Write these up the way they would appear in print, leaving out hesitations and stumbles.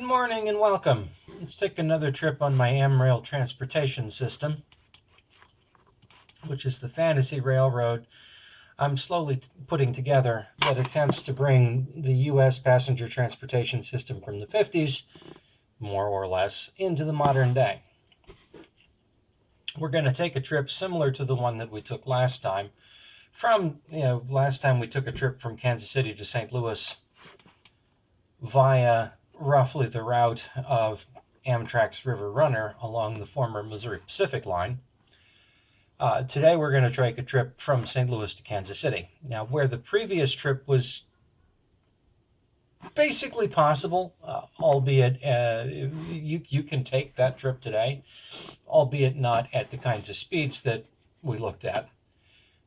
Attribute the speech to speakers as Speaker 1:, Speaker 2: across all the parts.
Speaker 1: morning and welcome. Let's take another trip on my Amrail transportation system, which is the fantasy railroad I'm slowly putting together that attempts to bring the U.S. passenger transportation system from the 50s, more or less, into the modern day. We're going to take a trip similar to the one that we took last time. Last time we took a trip from Kansas City to St. Louis via roughly the route of Amtrak's River Runner along the former Missouri Pacific line. Today we're going to take a trip from St. Louis to Kansas City. Now, where the previous trip was basically possible, albeit you can take that trip today, albeit not at the kinds of speeds that we looked at.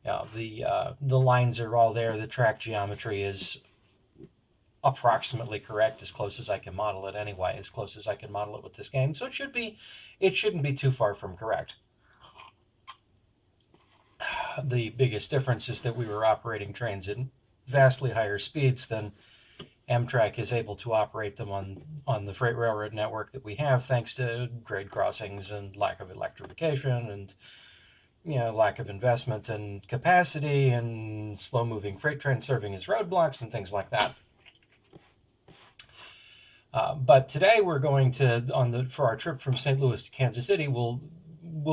Speaker 1: The lines are all there. The track geometry is approximately correct, as close as I can model it anyway, as close as I can model it with this game. So it shouldn't be too far from correct. The biggest difference is that we were operating trains at vastly higher speeds than Amtrak is able to operate them on the freight railroad network that we have, thanks to grade crossings and lack of electrification and lack of investment and capacity and slow-moving freight trains serving as roadblocks and things like that. But today we're going to, for our trip from St. Louis to Kansas City, will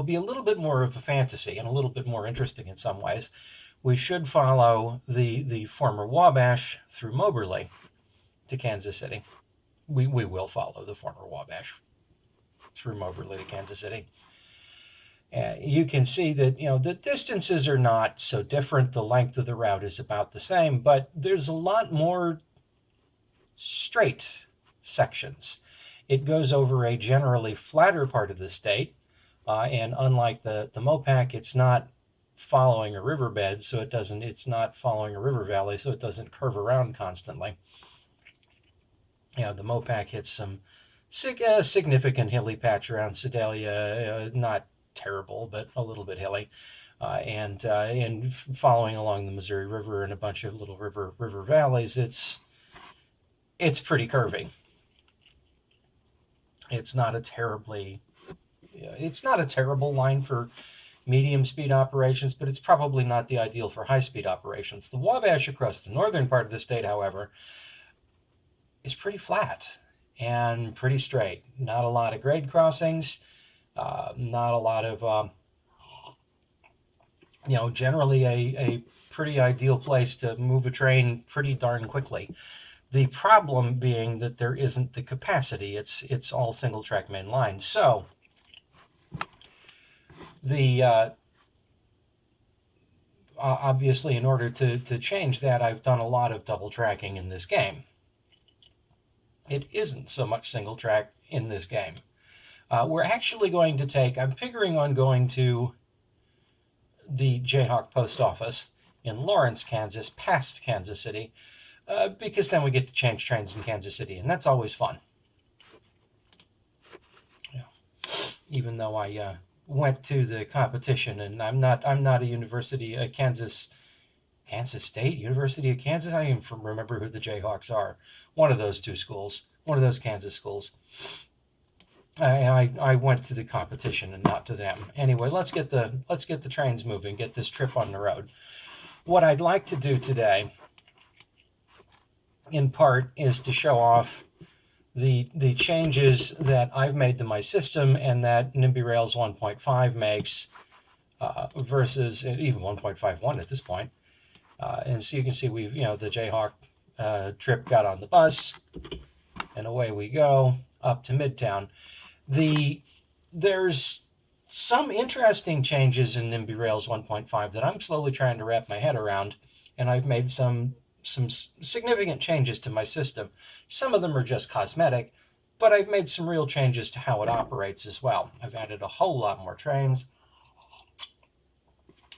Speaker 1: be a little bit more of a fantasy and a little bit more interesting in some ways. We should follow the former Wabash through Moberly to Kansas City. We will follow the former Wabash through Moberly to Kansas City. You can see that the distances are not so different. The length of the route is about the same, but there's a lot more straight sections. It goes over a generally flatter part of the state, and unlike the Mopac, it's not following a riverbed, so it's not following a river valley, so it doesn't curve around constantly. The Mopac hits some significant hilly patch around Sedalia, not terrible, but a little bit hilly, and following along the Missouri River and a bunch of little river valleys, it's pretty curvy. It's not a terrible line for medium speed operations, but it's probably not the ideal for high speed operations. The Wabash across the northern part of the state, however, is pretty flat and pretty straight. Not a lot of grade crossings, not a lot of, generally a pretty ideal place to move a train pretty darn quickly. The problem being that there isn't the capacity. It's all single track main lines. So obviously, in order to change that, I've done a lot of double tracking in this game. It isn't so much single track in this game. We're actually going to I'm figuring on going to the Jayhawk Post Office in Lawrence, Kansas, past Kansas City, because then we get to change trains in Kansas City, and that's always fun. Even though I went to the competition, and I'm not a Kansas State, University of Kansas. I don't even remember who the Jayhawks are. One of those two schools, one of those Kansas schools. I went to the competition and not to them. Anyway, let's get the trains moving, get this trip on the road. What I'd like to do today, in part, is to show off the changes that I've made to my system and that NIMBY Rails 1.5 makes versus even 1.51 at this point. And so you can see we've, the Jayhawk trip got on the bus, and away we go up to Midtown. There's some interesting changes in NIMBY Rails 1.5 that I'm slowly trying to wrap my head around, and I've made some significant changes to my system. Some of them are just cosmetic, but I've made some real changes to how it operates as well. I've added a whole lot more trains.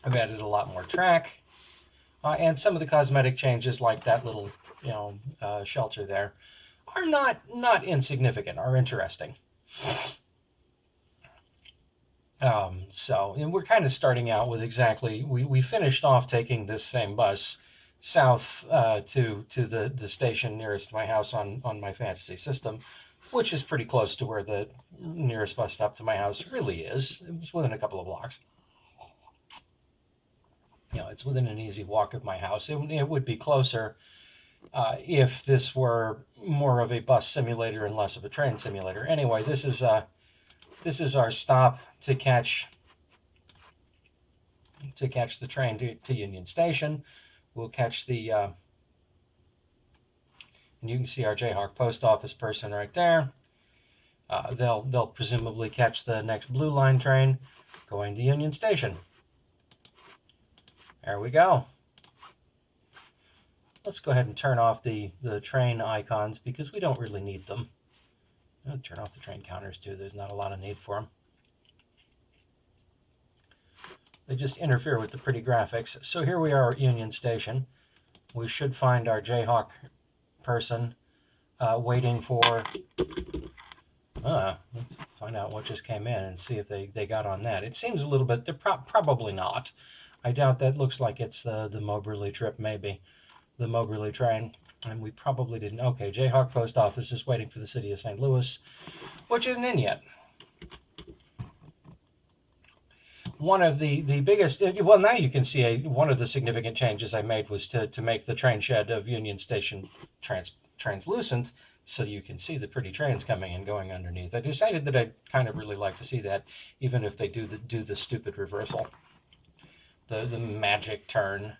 Speaker 1: I've added a lot more track. And some of the cosmetic changes, like that little, shelter there, are not insignificant, are interesting. And we're kind of starting out with we finished off taking this same bus south to the station nearest my house on my fantasy system which is pretty close to where the nearest bus stop to my house really is. It was within a couple of blocks. It's within an easy walk of my house. It would be closer if this were more of a bus simulator and less of a train simulator. Anyway, this is our stop to catch the train to Union Station. We'll catch the and you can see our Jayhawk post office person right there. They'll presumably catch the next Blue Line train going to Union Station. There we go. Let's go ahead and turn off the train icons because we don't really need them. I'll turn off the train counters too. There's not a lot of need for them. They just interfere with the pretty graphics. So here we are at Union Station. We should find our Jayhawk person waiting for... let's find out what just came in and see if they got on that. It seems a little bit... They're probably not. I doubt that. Looks like it's the Moberly trip, maybe. The Moberly train. And we probably didn't... Okay, Jayhawk Post Office is waiting for the city of St. Louis, which isn't in yet. One of the biggest... Well, now you can see one of the significant changes I made was to make the train shed of Union Station translucent, so you can see the pretty trains coming and going underneath. I decided that I'd kind of really like to see that, even if they do the stupid reversal. The magic turn.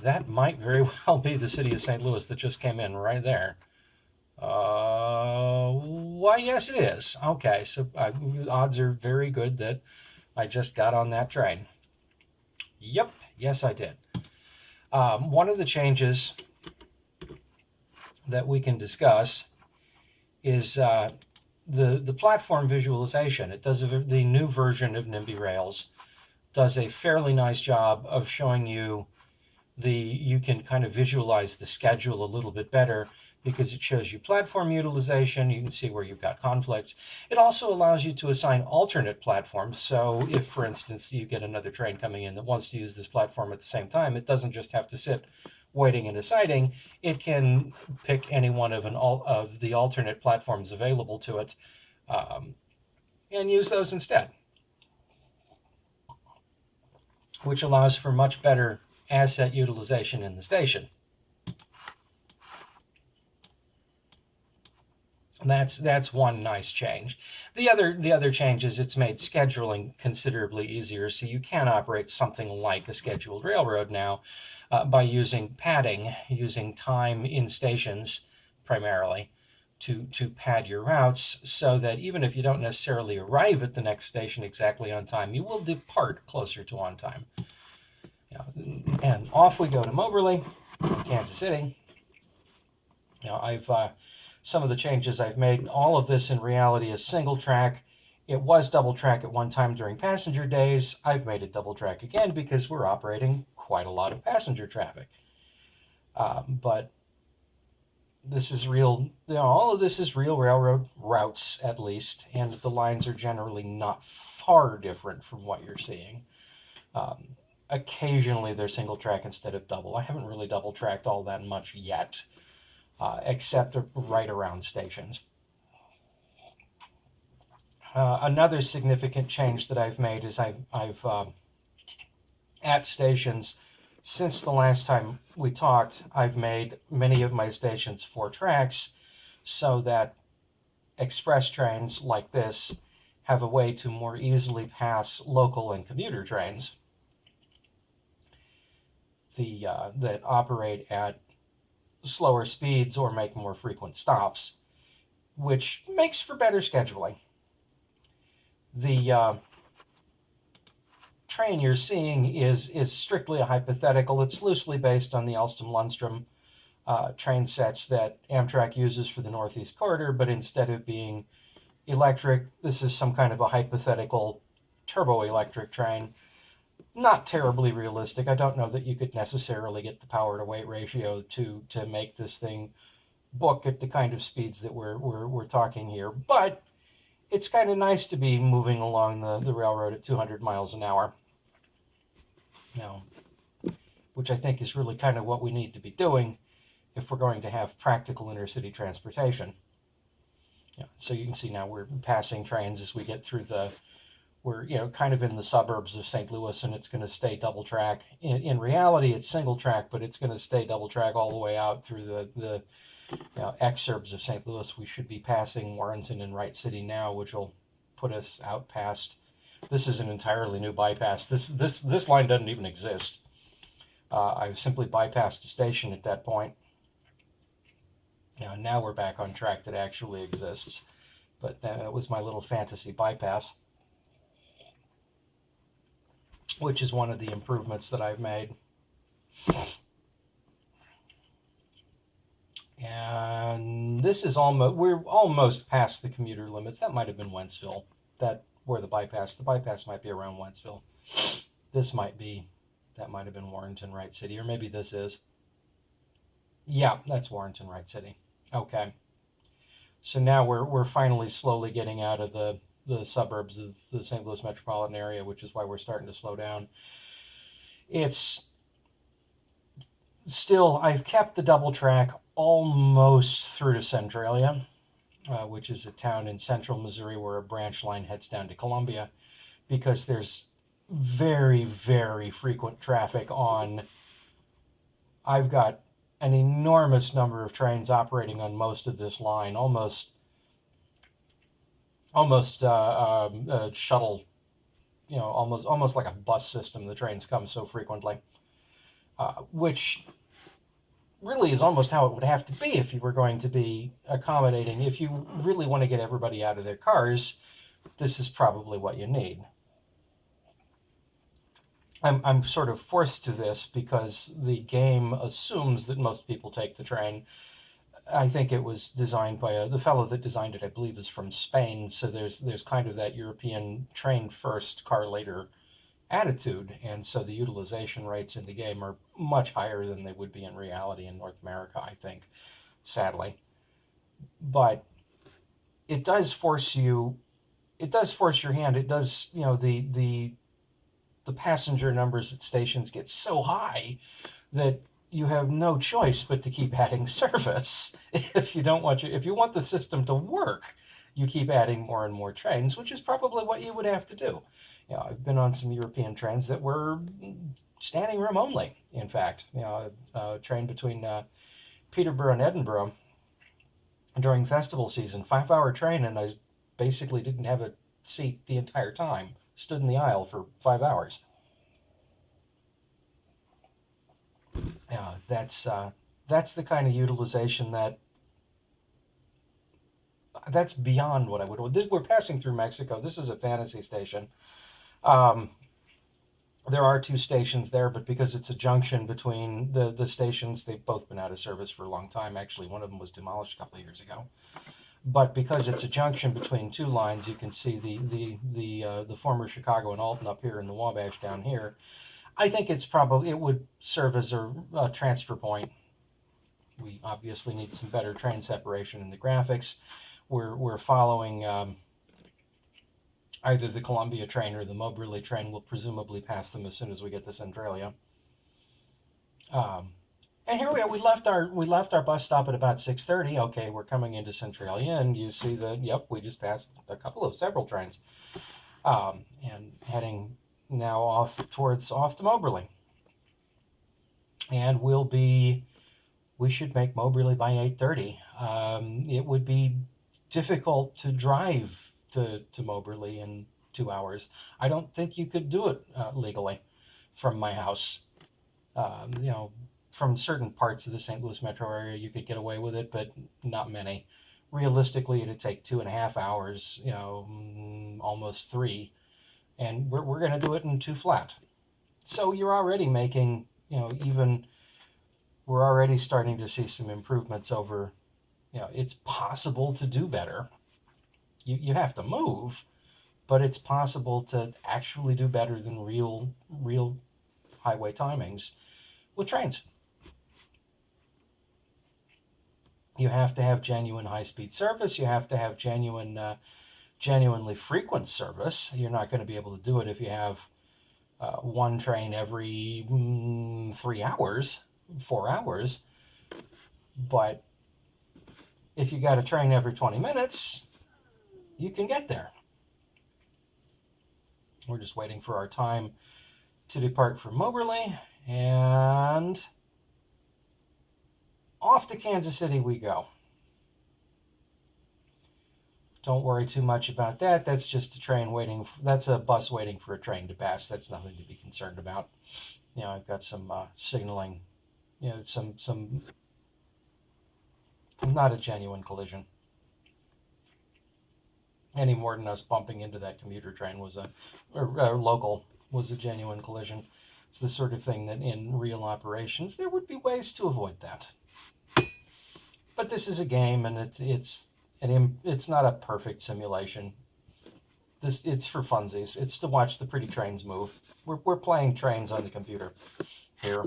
Speaker 1: That might very well be the city of St. Louis that just came in right there. Why, yes, it is. Okay, so odds are very good that I just got on that train. Yep, yes, I did. One of the changes that we can discuss is the platform visualization. It does the new version of NIMBY Rails does a fairly nice job of showing you you can kind of visualize the schedule a little bit better because it shows you platform utilization. You can see where you've got conflicts. It also allows you to assign alternate platforms. So if, for instance, you get another train coming in that wants to use this platform at the same time, it doesn't just have to sit waiting in a siding. It can pick any one of the alternate platforms available to it and use those instead, which allows for much better asset utilization in the station. That's one nice change. The other change is it's made scheduling considerably easier, so you can operate something like a scheduled railroad now by using padding, using time in stations primarily to pad your routes, so that even if you don't necessarily arrive at the next station exactly on time, you will depart closer to on time. And off we go to Moberly, Kansas City. Some of the changes I've made, all of this in reality is single track. It was double track at one time during passenger days. I've made it double track again because we're operating quite a lot of passenger traffic. But this is real, all of this is real railroad routes at least, and the lines are generally not far different from what you're seeing. Occasionally they're single track instead of double. I haven't really double tracked all that much yet, except right around stations. Another significant change that I've made is I've at stations, since the last time we talked, I've made many of my stations 4 tracks so that express trains like this have a way to more easily pass local and commuter trains that operate at slower speeds or make more frequent stops, which makes for better scheduling. The train you're seeing is strictly a hypothetical. It's loosely based on the Alstom-Lundstrom train sets that Amtrak uses for the Northeast Corridor, but instead of being electric, this is some kind of a hypothetical turbo-electric train. Not terribly realistic. I don't know that you could necessarily get the power to weight ratio to make this thing book at the kind of speeds that we're talking here, but it's kind of nice to be moving along the railroad at 200 miles an hour, which I think is really kind of what we need to be doing if we're going to have practical intercity transportation. So you can see now we're passing trains as we get through we're kind of in the suburbs of St. Louis, and it's going to stay double track. In reality, it's single track, but it's going to stay double track all the way out through the exurbs of St. Louis. We should be passing Warrenton and Wright City now, which will put us out past. This is an entirely new bypass. This line doesn't even exist. I simply bypassed a station at that point. Now we're back on track that actually exists. But that was my little fantasy bypass, which is one of the improvements that I've made. And this is we're almost past the commuter limits. That might have been Wentzville, where the bypass might be around Wentzville. That might have been Warrenton, Wright City, or maybe this is. Yeah, that's Warrenton, Wright City. Okay. So now we're finally slowly getting out of the suburbs of the St. Louis metropolitan area, which is why we're starting to slow down. It's still, I've kept the double track almost through to Centralia, which is a town in central Missouri where a branch line heads down to Columbia, because there's very, very frequent traffic on. I've got an enormous number of trains operating on most of this line, almost shuttle, almost like a bus system. The trains come so frequently, which really is almost how it would have to be if you were going to be accommodating. If you really want to get everybody out of their cars, this is probably what you need. I'm sort of forced to this because the game assumes that most people take the train. I think it was designed by the fellow that designed it, I believe, is from Spain. So there's kind of that European train first, car later attitude. And so the utilization rates in the game are much higher than they would be in reality in North America, I think, sadly. But it does force your hand. It does, the passenger numbers at stations get so high that you have no choice but to keep adding service. If you want the system to work, you keep adding more and more trains, which is probably what you would have to do. I've been on some European trains that were standing room only. In fact, a train between Peterborough and Edinburgh during festival season, 5-hour train, and I basically didn't have a seat the entire time. Stood in the aisle for 5 hours. That's the kind of utilization that's beyond what I would. We're passing through Mexico. This is a fantasy station. There are 2 stations there, but because it's a junction between the stations, they've both been out of service for a long time. Actually, one of them was demolished a couple of years ago. But because it's a junction between 2 lines, you can see the former Chicago and Alton up here and the Wabash down here. I think it would serve as a transfer point. We obviously need some better train separation in the graphics. We're following either the Columbia train or the Moberly train. Will presumably pass them as soon as we get to Centralia. And here we are. We left our bus stop at about 6:30. Okay, we're coming into Centralia, and you see we just passed several trains, and heading now off to Moberly. And we should make Moberly by 8:30. It would be difficult to drive to Moberly in 2 hours. I don't think you could do it legally from my house. From certain parts of the St. Louis metro area, you could get away with it, but not many. Realistically, it'd take 2.5 hours, almost 3, and we're going to do it in 2 flat. So you're already making, we're already starting to see some improvements over, it's possible to do better. You have to move, but it's possible to actually do better than real highway timings with trains. You have to have genuine high-speed service. You have to have genuinely frequent service. You're not going to be able to do it if you have one train every 3 hours, 4 hours. But if you got a train every 20 minutes, you can get there. We're just waiting for our time to depart from Moberly, and off to Kansas City we go. Don't worry too much about that. That's just a train waiting. That's a bus waiting for a train to pass. That's nothing to be concerned about. I've got some signaling. Some not a genuine collision. Any more than us bumping into that commuter train was or local was a genuine collision. It's the sort of thing that in real operations there would be ways to avoid that. But this is a game, and it's not a perfect simulation. It's for funsies. It's to watch the pretty trains move. We're playing trains on the computer here.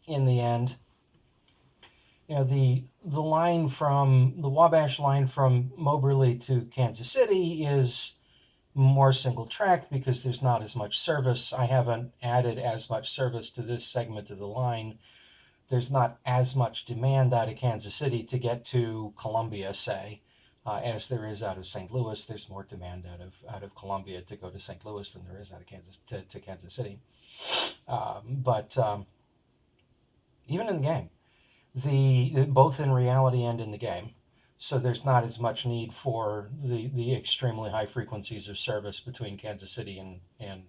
Speaker 1: In the end, the line from the Wabash line from Moberly to Kansas City is more single track because there's not as much service. I haven't added as much service to this segment of the line. There's not as much demand out of Kansas City to get to Columbia, say, as there is out of St. Louis. There's more demand out of Columbia to go to St. Louis than there is out of Kansas to Kansas City. But even in the game, both in reality and in the game, so there's not as much need for the extremely high frequencies of service between Kansas City and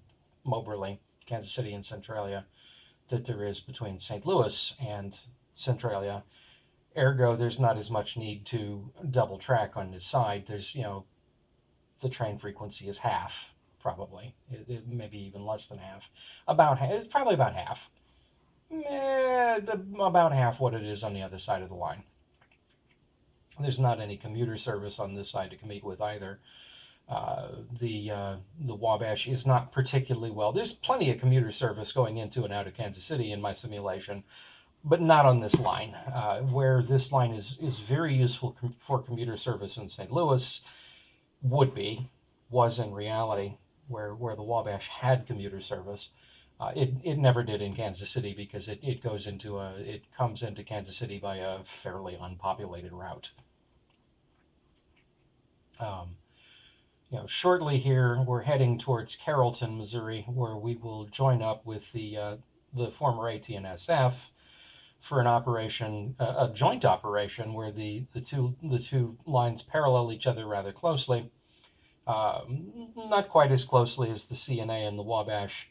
Speaker 1: Moberly, Kansas City and Centralia, that there is between St. Louis and Centralia. Ergo, there's not as much need to double track on this side. There's, the train frequency is half, probably. Maybe even less than half. It's probably about half. About half what it is on the other side of the line. There's not any commuter service on this side to compete with either. The Wabash is not particularly well. There's plenty of commuter service going into and out of Kansas City in my simulation, but not on this line. Where this line is very useful for commuter service in St. Louis, was in reality where the Wabash had commuter service. It never did in Kansas City because it comes into Kansas City by a fairly unpopulated route. Shortly here we're heading towards Carrollton, Missouri, where we will join up with the former AT&SF for an operation, a joint operation where the two lines parallel each other rather closely. Not quite as closely as the CNA and the Wabash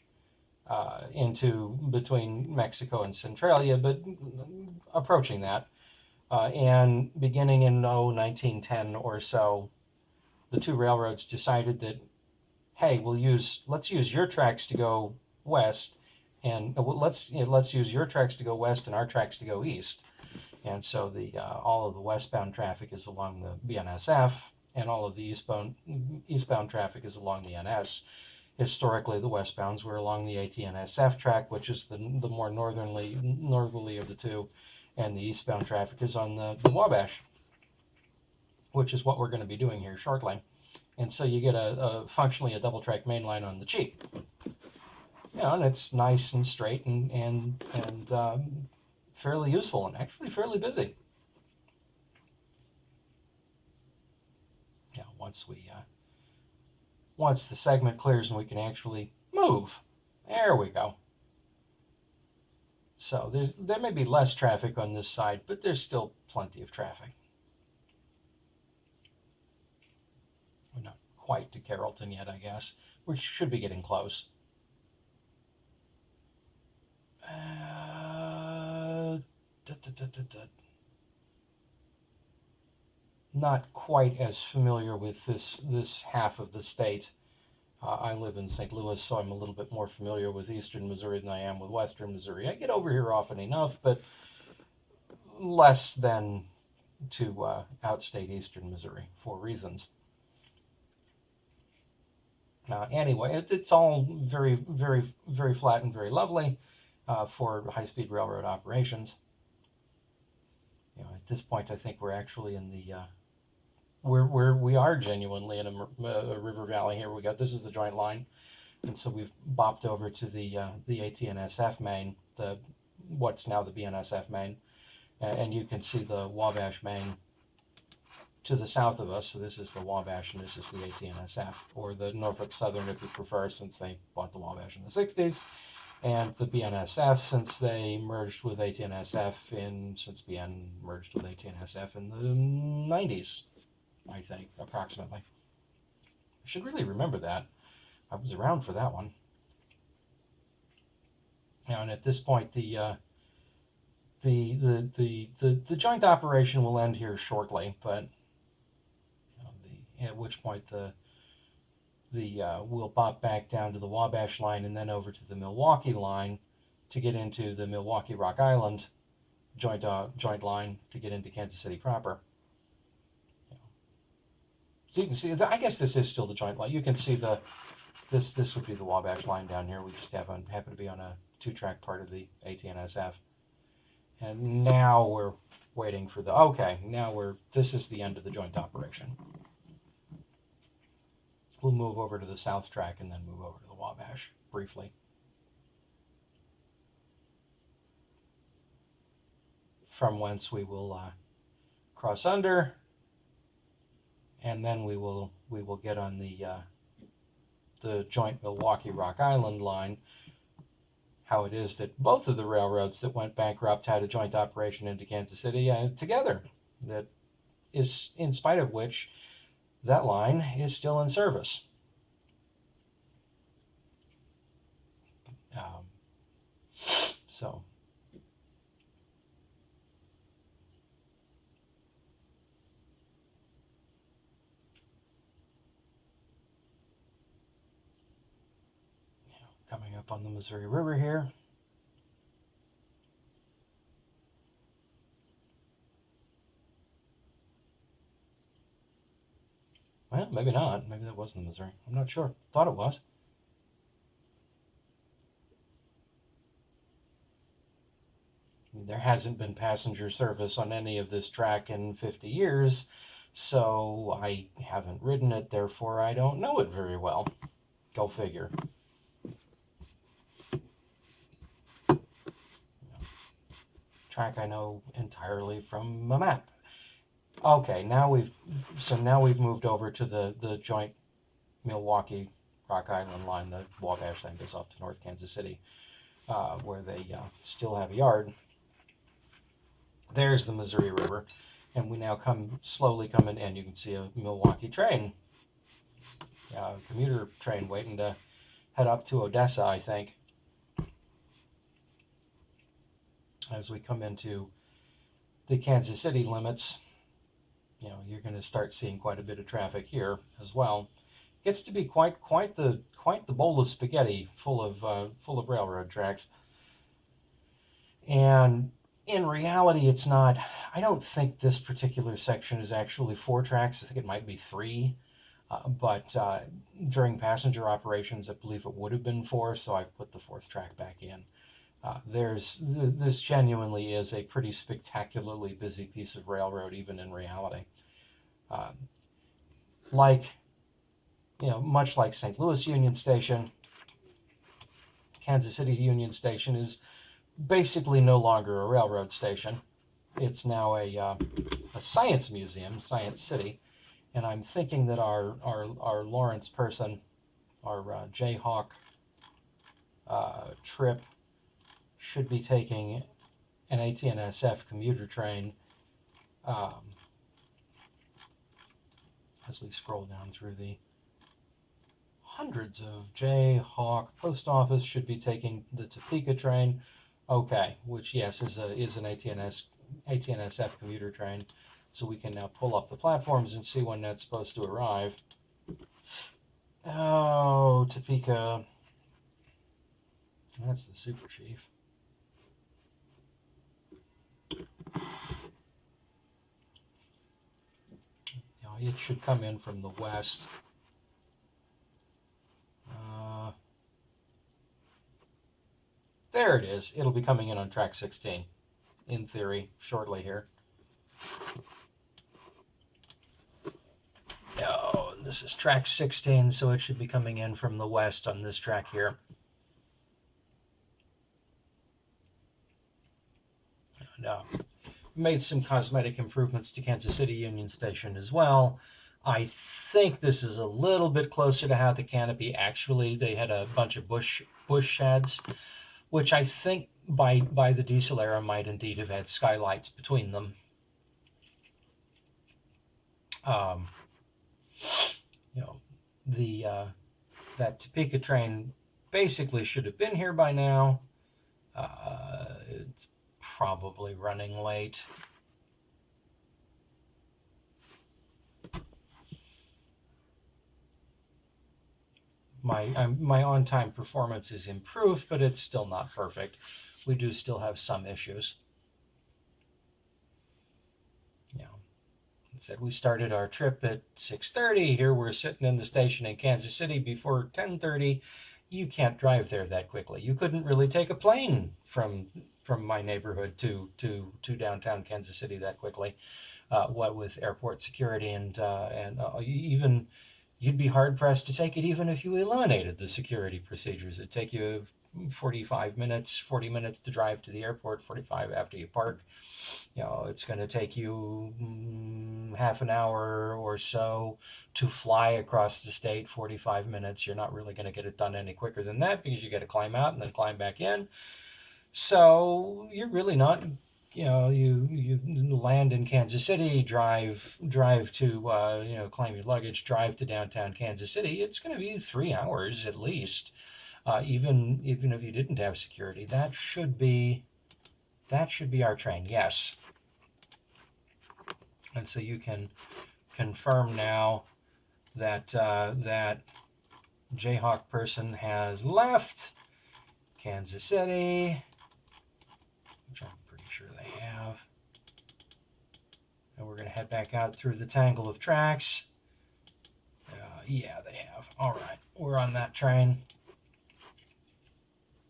Speaker 1: into between Mexico and Centralia, but approaching that. And beginning in 1910 or so, the two railroads decided that, hey, let's use your tracks to go west, and let's use your tracks to go west and our tracks to go east. And so all of the westbound traffic is along the BNSF, and all of the eastbound traffic is along the NS. Historically, the westbounds were along the AT&SF track, which is the more northerly of the two, and the eastbound traffic is on the Wabash, which is what we're going to be doing here shortly. And so you get functionally a double track main line on the cheap. And it's nice and straight and fairly useful and actually fairly busy. Once the segment clears and we can actually move, there we go. So there may be less traffic on this side, but there's still plenty of traffic. We're not quite to Carrollton yet, I guess. We should be getting close. Not quite as familiar with this half of the state. I live in St. Louis, so I'm a little bit more familiar with eastern Missouri than I am with western Missouri. I get over here often enough, but less than to outstate eastern Missouri for reasons. Anyway, it's all very, very, very flat and very lovely for high-speed railroad operations. At this point, I think we're actually in the we are genuinely in a river valley here. This is the joint line, and so we've bopped over to the AT&SF main, what's now the BNSF main, and you can see the Wabash main to the south of us. So this is the Wabash and this is the AT&SF, or the Norfolk Southern if you prefer, since they bought the Wabash in the 60s, and the BNSF since they merged with AT&SF since BN merged with AT&SF in the 90s, I think, approximately. I should really remember that. I was around for that one. And at this point, the joint operation will end here shortly, but at which point we'll bop back down to the Wabash line and then over to the Milwaukee line to get into the Milwaukee Rock Island joint line to get into Kansas City proper. So you can see, I guess this is still the joint line. You can see this would be the Wabash line down here. We just happen to be on a 2-track part of the AT&SF. And now we're waiting for this is the end of the joint operation. We'll move over to the south track and then move over to the Wabash briefly. From whence we will cross under, and then we will get on the joint Milwaukee Rock Island line. How it is that both of the railroads that went bankrupt had a joint operation into Kansas City together. That is, in spite of which, that line is still in service. So. Coming up on the Missouri River here. Well, maybe not. Maybe that wasn't the Missouri. I'm not sure. Thought it was. There hasn't been passenger service on any of this track in 50 years, so I haven't ridden it, therefore I don't know it very well. Go figure. Track I know entirely from a map. Okay, now we've moved over to the joint Milwaukee Rock Island line. The Wabash then goes off to North Kansas City, where they still have a yard. There's the Missouri River, and we now slowly come in, and you can see a Milwaukee train, commuter train waiting to head up to Odessa, I think. As we come into the Kansas City limits, you're going to start seeing quite a bit of traffic here as well. Gets to be quite the bowl of spaghetti full of railroad tracks. And in reality, it's not. I don't think this particular section is actually 4 tracks. I think it might be 3. But during passenger operations, I believe it would have been 4, so I've put the 4th track back in. This genuinely is a pretty spectacularly busy piece of railroad, even in reality. Much like St. Louis Union Station, Kansas City Union Station is basically no longer a railroad station. It's now a science museum, Science City, and I'm thinking that our Lawrence person, our Jayhawk trip, should be taking an AT&SF commuter train as we scroll down through the hundreds of Jayhawk. Post office should be taking the Topeka train. Okay, which yes is an AT&SF commuter train. So we can now pull up the platforms and see when that's supposed to arrive. Oh, Topeka. That's the Super Chief. It should come in from the west. There it is. It'll be coming in on track 16, in theory, shortly here. Oh, this is track 16, so it should be coming in from the west on this track here. No. made some cosmetic improvements to Kansas City Union Station as well. I think this is a little bit closer to how the canopy actually, they had a bunch of bush sheds, which I think by the diesel era might indeed have had skylights between them. You know, the that Topeka train basically should have been here by now. It's probably running late. My on-time performance is improved, but it's still not perfect. We do still have some issues. You know, said we started our trip at 6:30. Here we're sitting in the station in Kansas City before 10:30. You can't drive there that quickly. You couldn't really take a plane from my neighborhood to downtown Kansas City that quickly. What with airport security and even you'd be hard pressed to take it even if you eliminated the security procedures. It'd take you 40 minutes to drive to the airport, 45 after you park. You know, it's going to take you half an hour or so to fly across the state, 45 minutes. You're not really going to get it done any quicker than that because you got to climb out and then climb back in. So you're really not, you know, you land in Kansas City, drive to, claim your luggage, drive to downtown Kansas City. It's going to be 3 hours at least, even if you didn't have security. That should be our train. Yes. And so you can confirm now that that Jayhawk person has left Kansas City, which I'm pretty sure they have. And we're going to head back out through the tangle of tracks. Yeah, they have. All right, we're on that train.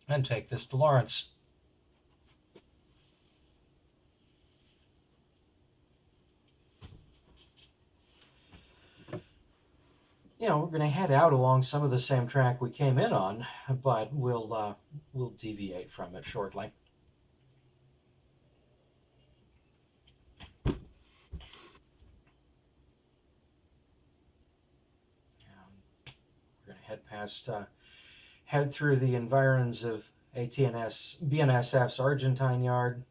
Speaker 1: And take this to Lawrence. You know, we're going to head out along some of the same track we came in on, but we'll deviate from it shortly. We're going to head past, head through the environs of BNSF's Argentine Yard.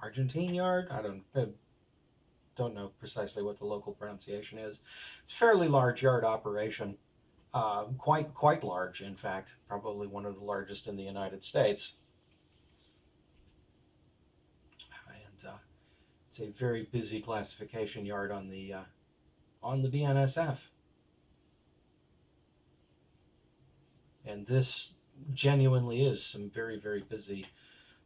Speaker 1: Argentine Yard? I don't know precisely what the local pronunciation is. It's a fairly large yard operation, quite large, in fact, probably one of the largest in the United States. And it's a very busy classification yard on the BNSF. And this genuinely is some very, very busy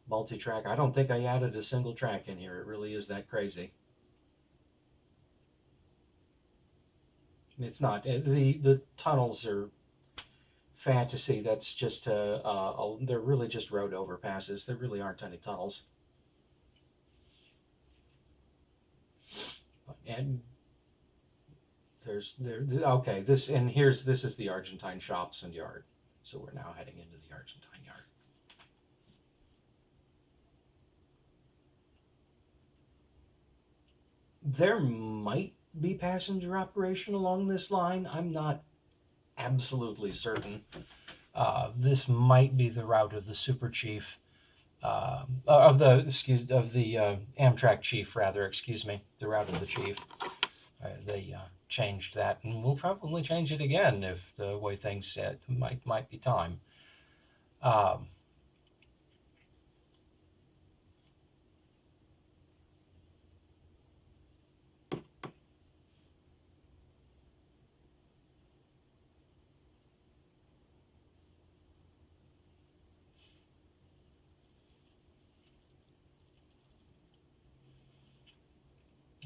Speaker 1: multi-track. I don't think I added a single track in here. It really is that crazy. It's not. The tunnels are fantasy. That's just they're really just road overpasses. There really aren't any tunnels. And okay. This is the Argentine shops and yard. So we're now heading into the Argentine yard. There might be passenger operation along this line. I'm not absolutely certain. This might be the route of the super chief, of the Amtrak chief, rather. Excuse me, the route of the chief. They changed that, and we'll probably change it again if the way things sit. Might be time.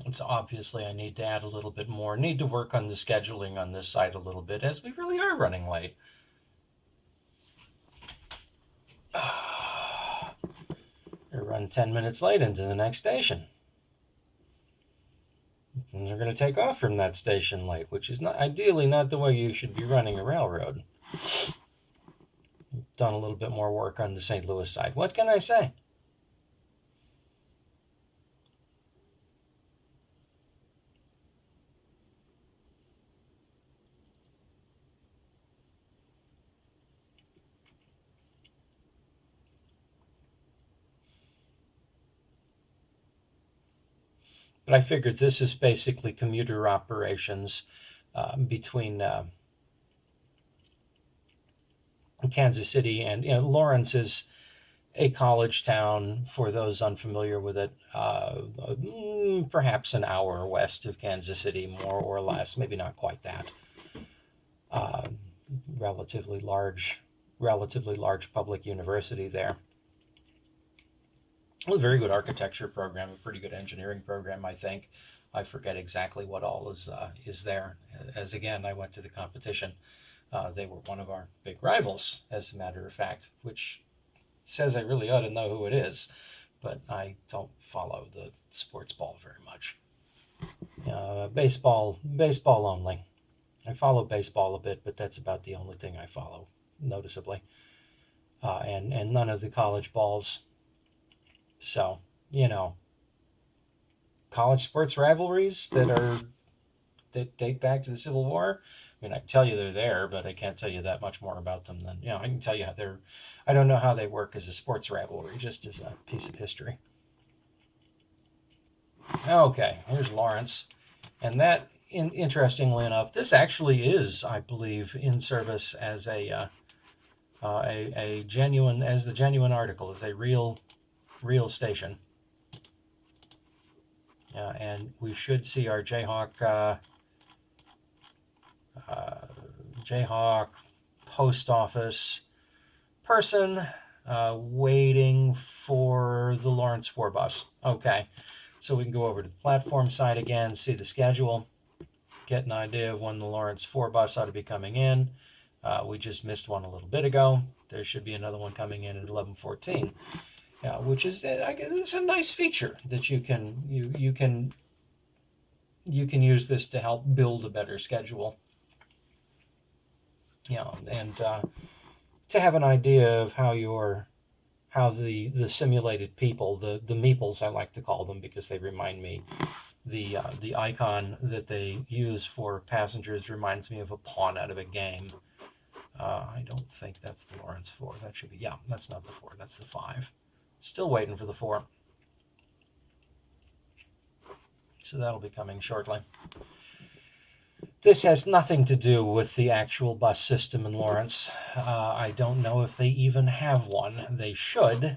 Speaker 1: And so obviously I need to add a little bit more. Need to work on the scheduling on this side a little bit, as we really are running late. They run 10 minutes late into the next station. And they're going to take off from that station late, which is ideally not the way you should be running a railroad. Done a little bit more work on the St. Louis side. What can I say? But I figured this is basically commuter operations between Kansas City and Lawrence is a college town for those unfamiliar with it. Perhaps an hour west of Kansas City, more or less, maybe not quite that. Uh, relatively large, relatively large public university there. A very good architecture program, a pretty good engineering program, I think. I forget exactly what all is there. As again, I went to the competition. They were one of our big rivals, as a matter of fact, which says I really ought to know who it is, but I don't follow the sports ball very much. Baseball only. I follow baseball a bit, but that's about the only thing I follow noticeably, and none of the college balls. So college sports rivalries that date back to the Civil War. I mean, I can tell you they're there, but I can't tell you that much more about them than I can tell you how they're. I don't know how they work as a sports rivalry, just as a piece of history. Okay, here's Lawrence, and that, interestingly enough, this actually is, I believe, in service as a genuine, as the genuine article, as a real station. And we should see our Jayhawk post office person waiting for the Lawrence 4 bus. Okay, so we can go over to the platform side again, see the schedule, get an idea of when the Lawrence 4 bus ought to be coming in. We just missed one a little bit ago. There should be another one coming in at 11:14. Which is it's a nice feature that you can use this to help build a better schedule. And to have an idea of how the simulated people, the meeples I like to call them because they remind me, the icon that they use for passengers reminds me of a pawn out of a game. I don't think that's the Lawrence 4. That should be, that's not the 4, that's the 5. Still waiting for the 4. So that'll be coming shortly. This has nothing to do with the actual bus system in Lawrence. I don't know if they even have one. They should,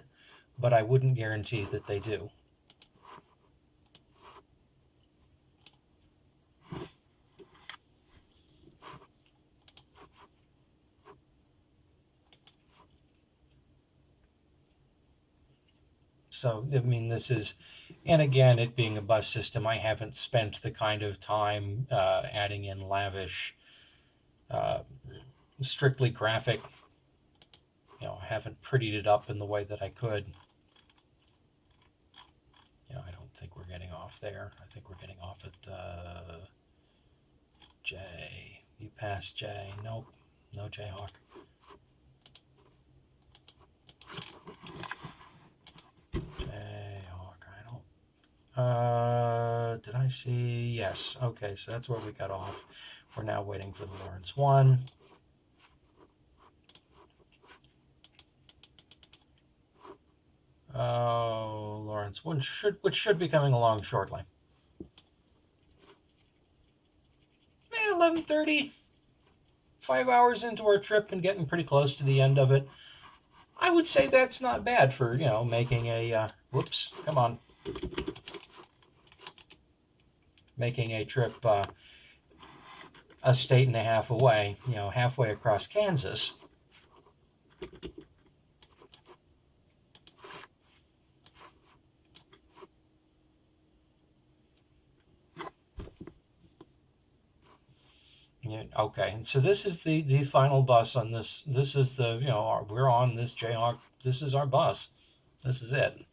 Speaker 1: but I wouldn't guarantee that they do. So, I mean, this is, and again, it being a bus system, I haven't spent the kind of time adding in lavish, strictly graphic, I haven't prettied it up in the way that I could. I don't think we're getting off there. I think we're getting off at J. You passed J. Nope. No Jayhawk. Jayhawk. I don't. Did I see? Yes. Okay, so that's where we got off. We're now waiting for the Lawrence 1. Oh, Lawrence 1 which should be coming along shortly. 11:30. 5 hours into our trip and getting pretty close to the end of it. I would say that's not bad for, making a, whoops, come on. Making a trip a state and a half away, halfway across Kansas. Okay, and so this is the final bus on this. This is the, we're on this Jayhawk. This is our bus. This is it.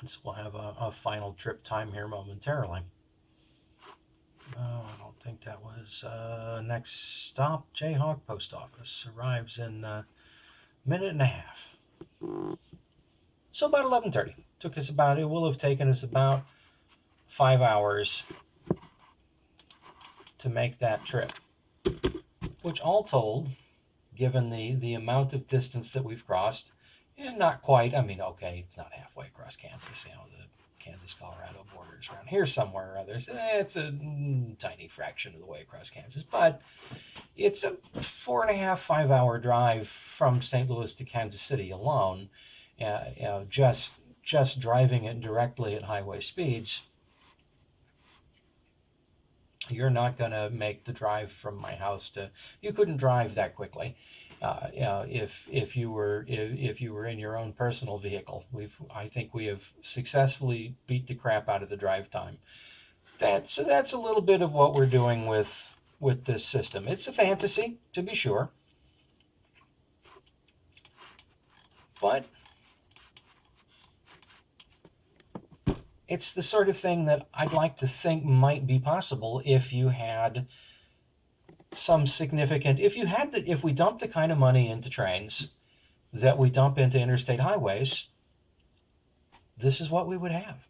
Speaker 1: And so we'll have a final trip time here momentarily. Oh, I don't think that was next stop. Jayhawk Post Office arrives in a minute and a half. So about 11:30. It will have taken us about 5 hours to make that trip. which all told, given the amount of distance that we've crossed, and not quite, I mean, okay, it's not halfway across Kansas, the Kansas-Colorado border is around here somewhere or others. It's a tiny fraction of the way across Kansas, but it's a 4.5, 5 hour drive from St. Louis to Kansas City alone. Just driving it directly at highway speeds. You're not going to make the drive from my house to. You couldn't drive that quickly, if you were in your own personal vehicle. I think we have successfully beat the crap out of the drive time. So that's a little bit of what we're doing with this system. It's a fantasy, to be sure, but it's the sort of thing that I'd like to think might be possible if you had some significant, if we dumped the kind of money into trains that we dump into interstate highways, this is what we would have.